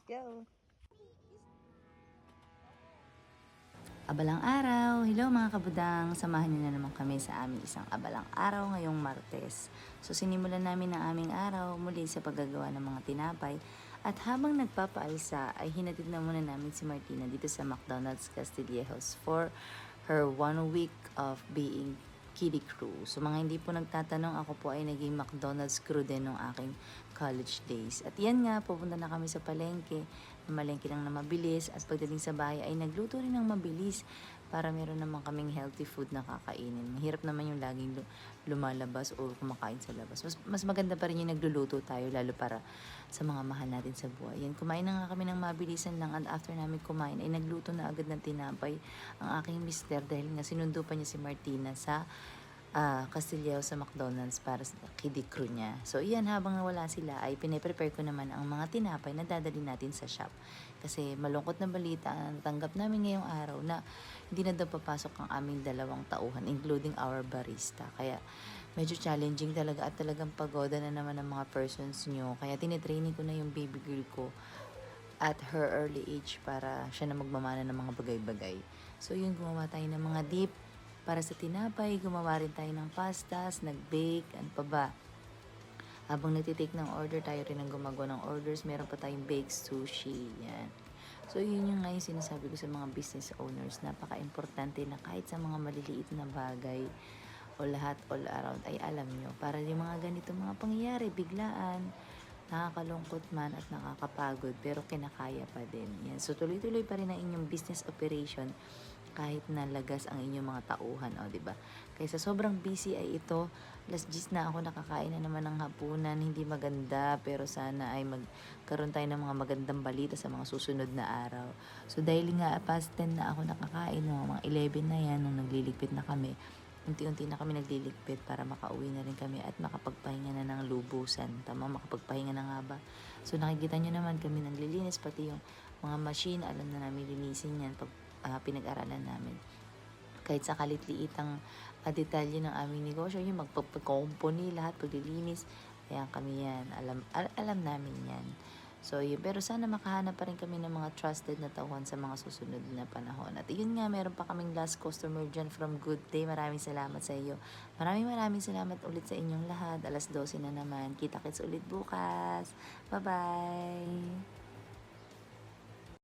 go! Abalang araw! Hello mga kabudang! Samahan niyo na naman kami sa aming isang abalang araw ngayong Martes. So sinimulan namin ang aming araw muli sa paggagawa ng mga tinapay at habang nagpapaalsa ay hinatid na muna namin si Martina dito sa McDonald's Castillejos for her 1 week of being kiddie crew. So mga hindi po nagtatanong, ako po ay naging McDonald's crew din nung aking college days. At yan nga, pupunta na kami sa palengke. Malengke lang na mabilis at pagdating sa bahay ay nagluto rin ng mabilis para meron naman kaming healthy food na kakainin. Mahirap naman yung laging lumalabas o kumakain sa labas. Mas maganda pa rin yung nagluluto tayo lalo para sa mga mahal natin sa buhay. Yan, kumain na nga kami ng mabilisan lang at after namin kumain ay nagluto na agad ng tinapay ang aking mister dahil nga sinundo pa niya si Martina sa Castillejo sa McDonald's para sa kiddie crew niya. So, iyan, habang nawala sila, ay piniprepare ko naman ang mga tinapay na dadali natin sa shop. Kasi malungkot na balita ang natanggap namin ngayong araw na hindi na daw papasok ang aming dalawang tauhan, including our barista. Kaya, medyo challenging talaga at talagang pagoda na naman ang mga persons nyo. Kaya, tinitraining ko na yung baby girl ko at her early age para siya na magmamana ng mga bagay-bagay. So, yun, gumawa tayo ng mga dip para sa tinapay, gumawa rin tayo ng pastas, nag-bake, ano pa ba. Habang nagtitake ng order, tayo rin ang gumagawa ng orders. Meron pa tayong baked sushi. Yan. So, yun yung ngayon sinasabi ko sa mga business owners. Napaka-importante na kahit sa mga maliliit na bagay o lahat all around ay alam nyo. Para yung mga ganito mga pangyayari, biglaan, nakakalungkot man at nakakapagod pero kinakaya pa din. Yan. So tuloy-tuloy pa rin ang inyong business operation kahit nalagas ang inyong mga tauhan, o di ba? Kaysa sobrang busy ay ito, last gis na ako nakakain na naman ng hapunan, hindi maganda pero sana ay magkaroon tayo ng mga magandang balita sa mga susunod na araw. So dahil nga past 10 na ako nakakain, mga 11 na yan nung nagliligpit na kami, unti-unti na kami nagliligpit para makauwi na rin kami at makapagpahinga na ng lubusan. Tama, makapagpahinga na nga ba? So nakikita nyo naman kami naglilinis, pati yung mga machine, alam na namin linisin yan pag pinag-aralan namin. Kahit sa kalitliitang detalye ng aming negosyo, yung magpapag-company, lahat, paglilinis, ayan kami yan. Alam namin yan. So, yun. Pero sana makahanap pa rin kami ng mga trusted na tauhan sa mga susunod na panahon. At yun nga, meron pa kaming last customer dyan from Good Day. Maraming salamat sa iyo. Maraming salamat ulit sa inyong lahat. 12:00 na naman. Kita-kits ulit bukas. Bye-bye!